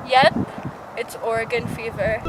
Yep, it's Oregon fever.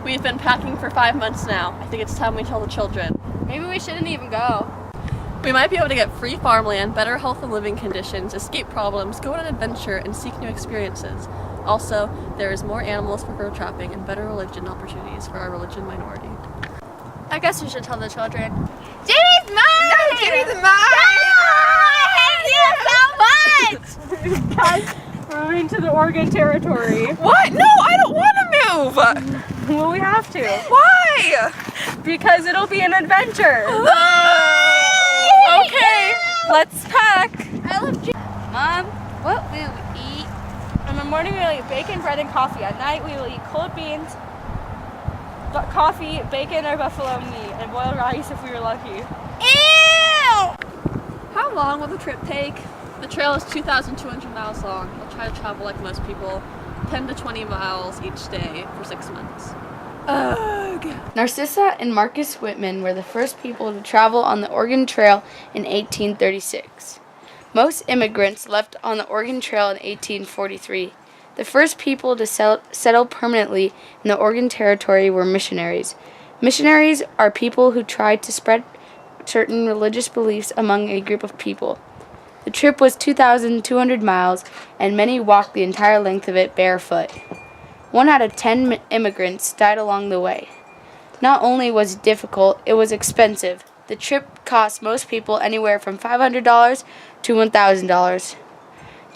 We've been packing for 5 months now. I think it's time we tell the children. Maybe we shouldn't even go. We might be able to get free farmland, better health and living conditions, escape problems, go on an adventure, and seek new experiences. Also, there is more animals for fur trapping and better religion opportunities for our religion minority. I guess we should tell the children. Jimmy's mine! No, Jimmy's mine! I hate you so much! Guys, we're moving to the Oregon Territory. What? No, I don't want to move. Well, we have to. Why? Because it'll be an adventure. Okay, let's pack. I love Jimmy. Mom, what will we eat? In the morning, we'll eat bacon, bread, and coffee. At night, we will eat cold beans, coffee, bacon, or buffalo meat, and boiled rice if we were lucky. Ew! How long will the trip take? The trail is 2,200 miles long. We'll try to travel like most people, 10 to 20 miles each day for 6 months. Ugh. Narcissa and Marcus Whitman were the first people to travel on the Oregon Trail in 1836. Most immigrants left on the Oregon Trail in 1843. The first people to settle permanently in the Oregon Territory were missionaries. Missionaries are people who tried to spread certain religious beliefs among a group of people. The trip was 2,200 miles, and many walked the entire length of it barefoot. 1 out of 10 immigrants died along the way. Not only was it difficult, it was expensive. The trip cost most people anywhere from $500 to $1,000.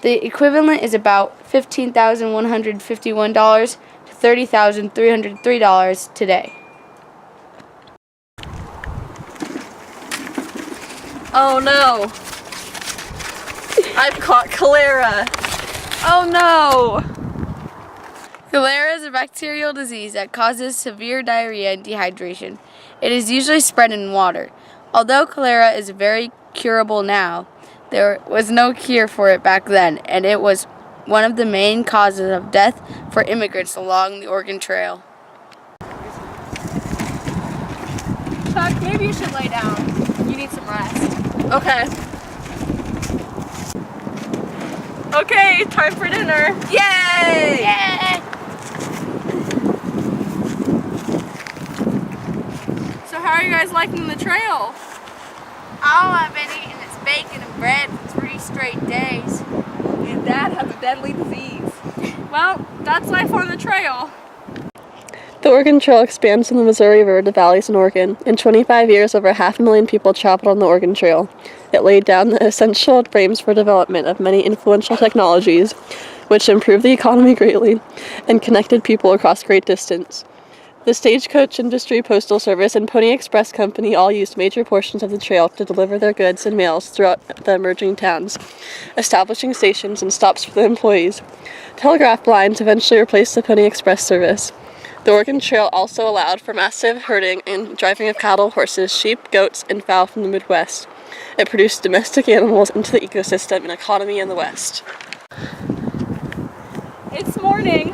The equivalent is about $15,151 to $30,303 today. Oh no! I've caught cholera! Oh no! Cholera is a bacterial disease that causes severe diarrhea and dehydration. It is usually spread in water. Although cholera is very curable now, there was no cure for it back then, and it was one of the main causes of death for immigrants along the Oregon Trail. Chuck, maybe you should lay down. You need some rest. Okay. Okay, time for dinner. Yay! Yeah! So how are you guys liking the trail? All I've been eating is bacon and bread for 3 straight days. And Dad has a deadly disease. Well, that's life on the trail. The Oregon Trail expands from the Missouri River to valleys in Oregon. In 25 years, over 500,000 people traveled on the Oregon Trail. It laid down the essential frames for development of many influential technologies, which improved the economy greatly and connected people across great distance. The Stagecoach Industry, Postal Service, and Pony Express Company all used major portions of the trail to deliver their goods and mails throughout the emerging towns, establishing stations and stops for the employees. Telegraph lines eventually replaced the Pony Express service. The Oregon Trail also allowed for massive herding and driving of cattle, horses, sheep, goats, and fowl from the Midwest. It produced domestic animals into the ecosystem and economy in the West. It's morning.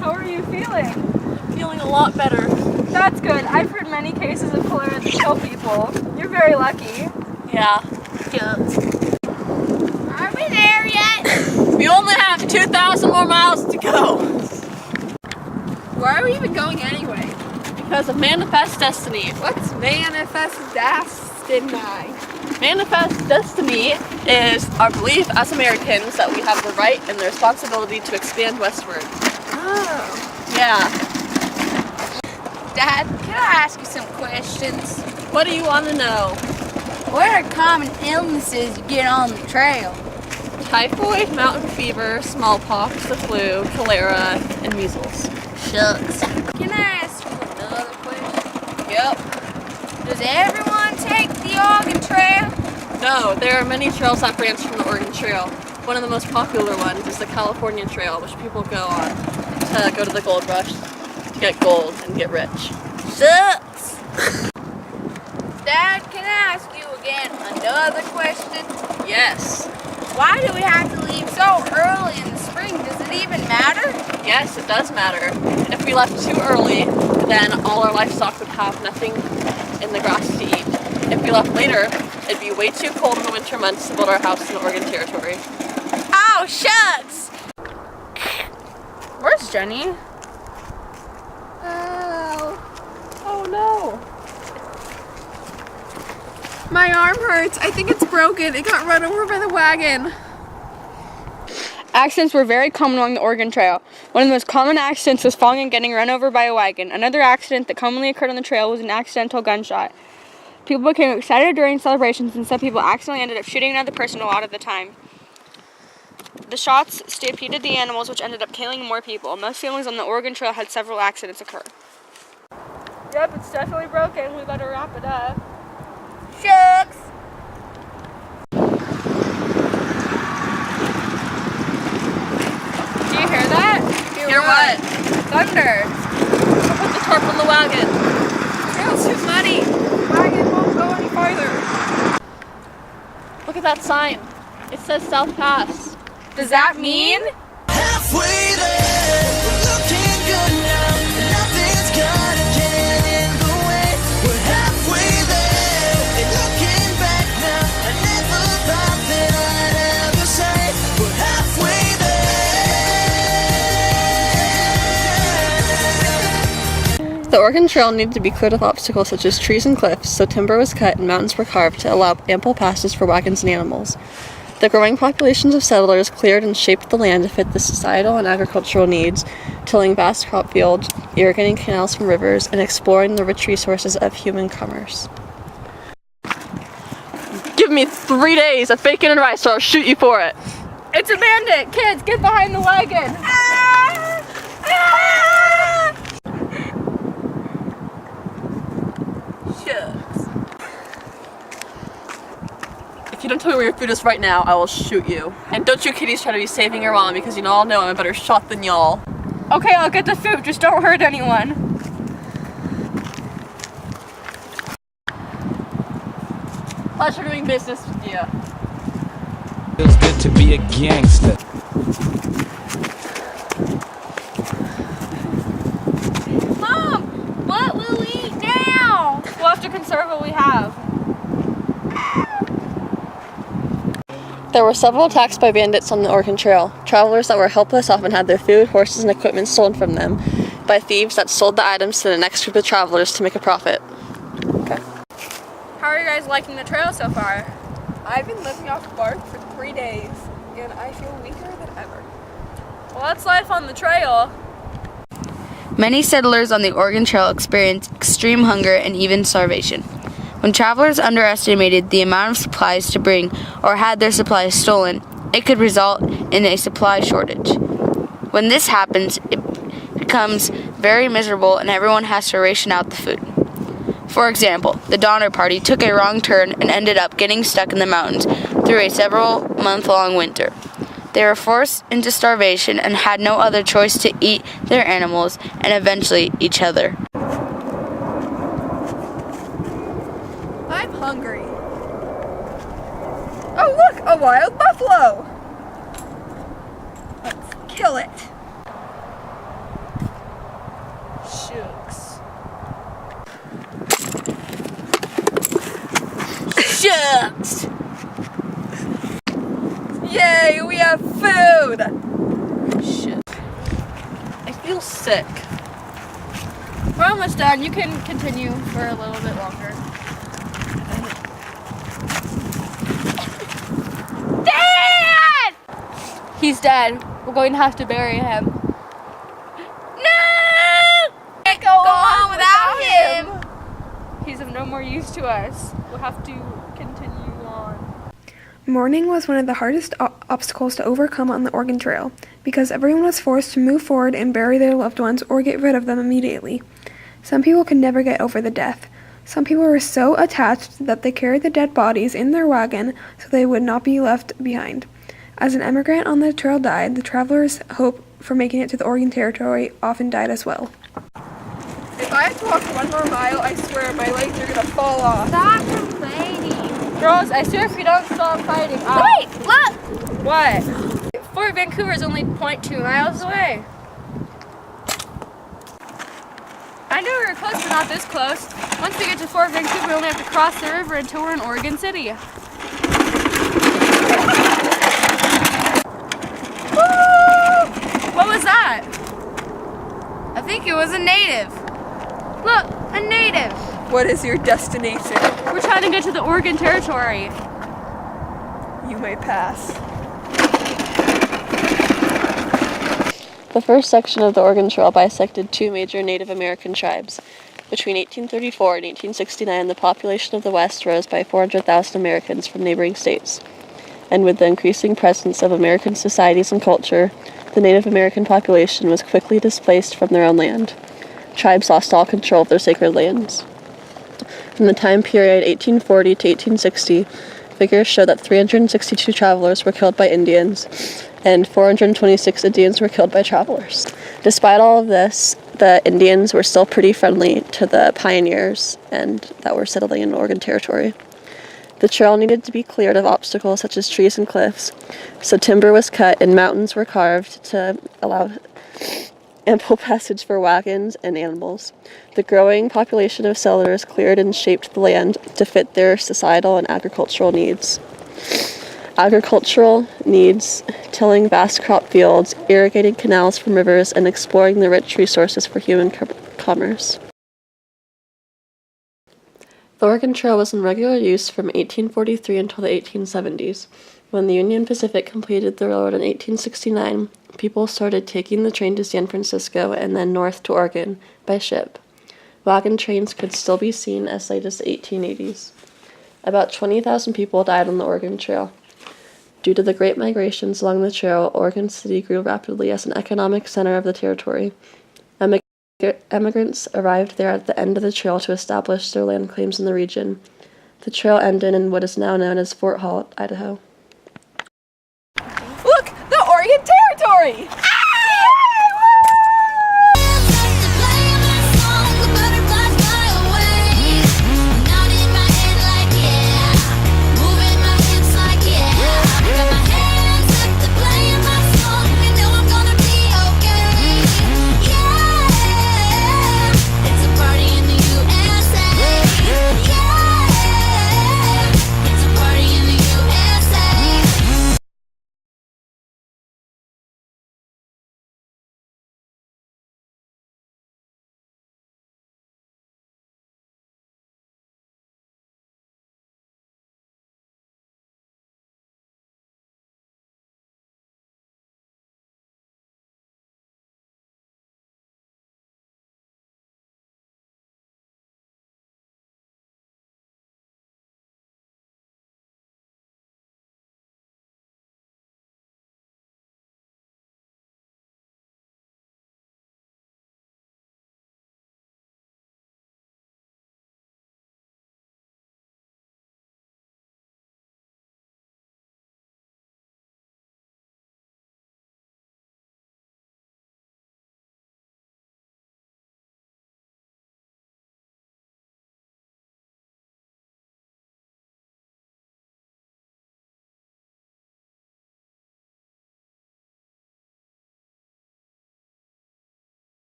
How are you feeling? Feeling a lot better. That's good. I've heard many cases of cholera that kill people. You're very lucky. Yeah. Are we there yet? We only have 2,000 more miles to go. Where are we even going anyway? Because of Manifest Destiny. What's manifest destiny? Manifest Destiny is our belief as Americans that we have the right and the responsibility to expand westward. Oh. Yeah. Dad, can I ask you some questions? What do you want to know? What are common illnesses you get on the trail? Typhoid, mountain fever, smallpox, the flu, cholera, and measles. Shucks. Can I ask you another question? Yep. Does everyone take the Oregon Trail? No, there are many trails that branch from the Oregon Trail. One of the most popular ones is the California Trail, which people go on to go to the gold rush, to get gold and get rich. Shucks. Dad, can I ask you again another question? Yes. Why do we have to leave so early in the spring? Does it even matter? Yes, it does matter. If we left too early, then all our livestock would have nothing in the grass to eat. If we left later, It'd be way too cold in the winter months to build our house in the Oregon Territory. Ow, shucks! Where's Jenny? Oh no. My arm hurts. I think it's broken. It got run over by the wagon. Accidents were very common along the Oregon Trail. One of the most common accidents was falling and getting run over by a wagon. Another accident that commonly occurred on the trail was an accidental gunshot. People became excited during celebrations, and some people accidentally ended up shooting another person a lot of the time. The shots stampeded the animals, which ended up killing more people. Most families on the Oregon Trail had several accidents occur. Yep, it's definitely broken. We better wrap it up. Shucks! Do you hear that? Hear what? Thunder. Put the tarp on the wagon. Trail's too muddy. The wagon won't go any farther. Look at that sign. It says South Pass. Does that mean? Halfway there, we're looking good now. Nothing's gonna get in the way. We're halfway there, and looking back now, I never thought that I'd ever say we're halfway there. The Oregon Trail needed to be cleared of obstacles such as trees and cliffs, so timber was cut and mountains were carved to allow ample passes for wagons and animals. The growing populations of settlers cleared and shaped the land to fit the societal and agricultural needs, tilling vast crop fields, irrigating canals from rivers, and exploring the rich resources of human commerce. Give me 3 days of bacon and rice or I'll shoot you for it. It's a bandit! Kids, get behind the wagon! Shucks. If you don't tell me where your food is right now, I will shoot you. And don't you kiddies try to be saving your mom because you all know I'm a better shot than y'all. Okay, I'll get the food, just don't hurt anyone. Pleasure doing business with you. Feels good to be a gangster. Mom, what will we eat now? We'll have to conserve what we have. There were several attacks by bandits on the Oregon Trail. Travelers that were helpless often had their food, horses, and equipment stolen from them by thieves that sold the items to the next group of travelers to make a profit. Okay. How are you guys liking the trail so far? I've been living off bark for 3 days, and I feel weaker than ever. Well, that's life on the trail. Many settlers on the Oregon Trail experienced extreme hunger and even starvation. When travelers underestimated the amount of supplies to bring or had their supplies stolen, it could result in a supply shortage. When this happens, it becomes very miserable and everyone has to ration out the food. For example, the Donner Party took a wrong turn and ended up getting stuck in the mountains through a several-month-long winter. They were forced into starvation and had no other choice to eat their animals and eventually each other. I'm hungry. Oh look, a wild buffalo! Let's kill it. Shucks. Shucks! Yay, we have food! Shit. I feel sick. We're almost done. You can continue for a little bit longer. Dad! He's dead. We're going to have to bury him. No! Can't go on without him! He's of no more use to us. We'll have to continue on. Mourning was one of the hardest obstacles to overcome on the Oregon Trail because everyone was forced to move forward and bury their loved ones or get rid of them immediately. Some people could never get over the death. Some people were so attached that they carried the dead bodies in their wagon so they would not be left behind. As an immigrant on the trail died, the travelers' hope for making it to the Oregon Territory often died as well. If I have to walk 1 more mile, I swear my legs are gonna fall off. Stop complaining. Girls, I swear if we don't stop fighting, Wait, look! What? Fort Vancouver is only 0.2 miles away. I knew we were close, but not this close. Once we get to Fort Vancouver, we only have to cross the river until we're in Oregon City. What was that? I think it was a native. Look, a native. What is your destination? We're trying to get to the Oregon Territory. You may pass. The first section of the Oregon Trail bisected two major Native American tribes. Between 1834 and 1869, the population of the West rose by 400,000 Americans from neighboring states. And with the increasing presence of American societies and culture, the Native American population was quickly displaced from their own land. Tribes lost all control of their sacred lands. In the time period 1840 to 1860, figures show that 362 travelers were killed by Indians, and 426 Indians were killed by travelers. Despite all of this, the Indians were still pretty friendly to the pioneers and that were settling in Oregon Territory. The trail needed to be cleared of obstacles such as trees and cliffs, so timber was cut and mountains were carved to allow ample passage for wagons and animals. The growing population of settlers cleared and shaped the land to fit their societal and agricultural needs. Agricultural needs, tilling vast crop fields, irrigating canals from rivers, and exploring the rich resources for human commerce. The Oregon Trail was in regular use from 1843 until the 1870s. When the Union Pacific completed the railroad in 1869, people started taking the train to San Francisco and then north to Oregon by ship. Wagon trains could still be seen as late as the 1880s. About 20,000 people died on the Oregon Trail. Due to the great migrations along the trail, Oregon City grew rapidly as an economic center of the territory. Emigrants arrived there at the end of the trail to establish their land claims in the region. The trail ended in what is now known as Fort Hall, Idaho.